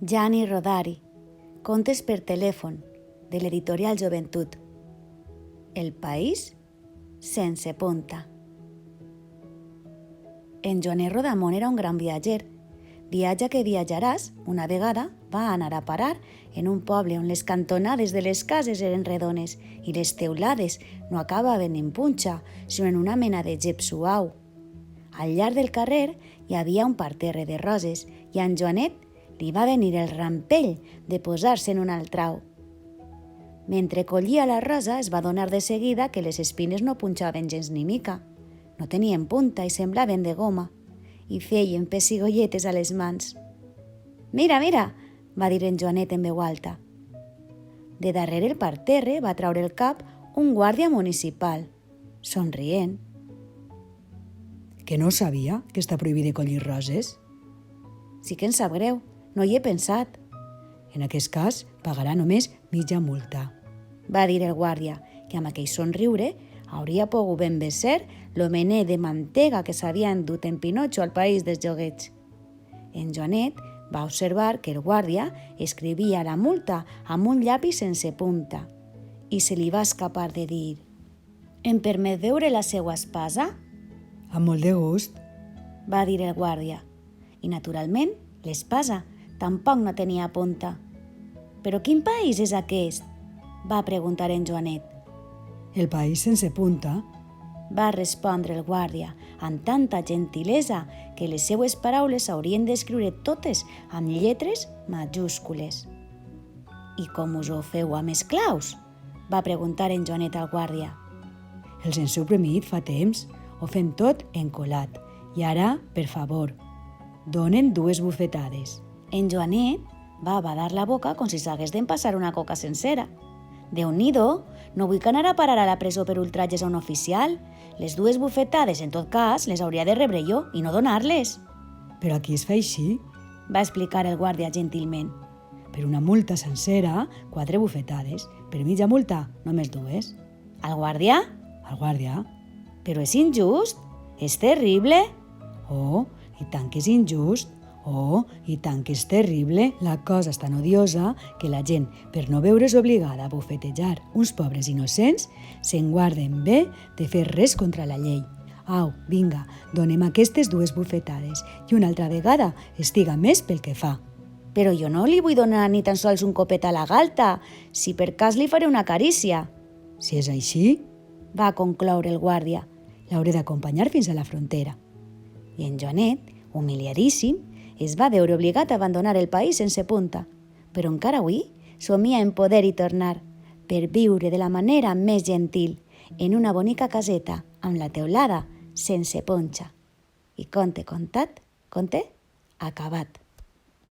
Gianni Rodari, contes per telèfon, de l'editorial Joventut. El país sense punta. En Joanet Rodamón era un gran viatger. Viatja que viatjaràs, una vegada va anar a parar en un poble on les cantonades de les cases eren redones i les teulades no acabaven en punxa, sinó en una mena de gep suau. Al llarg del carrer hi havia un parterre de roses i a en Joanet li va venir el rampell de posar-se en un altrau. Mentre collia la rosa es va donar de seguida que les espines no punxaven gens ni mica. No tenien punta i semblaven de goma i feien pessigolletes a les mans. «Mira, mira!», va dir en Joanet en veu alta. De darrere el parterre va traure el cap un guàrdia municipal, somrient. Que no sabia que està prohibit de collir roses? «Sí que em sap greu, no hi he pensat», En aquest cas, pagarà només mitja multa. va dir el guàrdia, que amb aquell somriure hauria pogut ben bé ser lo mener de mantega que s'havia endut en Pinocho al país dels joguets. En Joanet va observar que el guàrdia escrivia la multa amb un llapis sense punta i se li va escapar de dir: «Em permet veure la seua espasa?», Amb molt de gust. va dir el guàrdia. I, naturalment, l'espasa tampoc no tenia punta. «Però quin país és aquest?», va preguntar en Joanet. El país sense punta. Va respondre el guàrdia amb tanta gentilesa que les seues paraules s'haurien d'escriure totes amb lletres majúscules. «I com us ho feu amb esclaus?», va preguntar en Joanet al guàrdia. Els hem suprimit fa temps. Ho fem tot encolat. I ara, per favor, donen 2 bufetades. En Joanet va badar la boca com si s'hagués d'empassar una coca sencera. «Déu-n'hi-do, no vull que anar a parar a la presó per ultratges a un oficial. Les 2 bufetades, en tot cas, les hauria de rebre jo i no donar-les», Però aquí es fa així. va explicar el guàrdia gentilment. Per una multa sencera, 4 bufetades. Per mitja multa, només 2. «Al guàrdia? Al guàrdia. Però és injust, és terrible». Oh, i tant que és injust. Oh, i tant que és terrible. La cosa és tan odiosa que la gent, per no veure's obligada a bufetejar uns pobres innocents, se'n guarden bé de fer res contra la llei. Au, vinga, donem aquestes 2 bufetades i una altra vegada estiga més pel que fa. «Però jo no li vull donar ni tan sols un copet a la galta, si per cas li faré una carícia», Si és així, va concloure el guàrdia. l'hauré d'acompanyar fins a la frontera. I en Joanet, humiliadíssim, es va veure obligat a abandonar el país sense punta, però encara avui somia en poder-hi tornar, per viure de la manera més gentil, en una bonica caseta amb la teulada sense ponxa. I conte contat, conte acabat.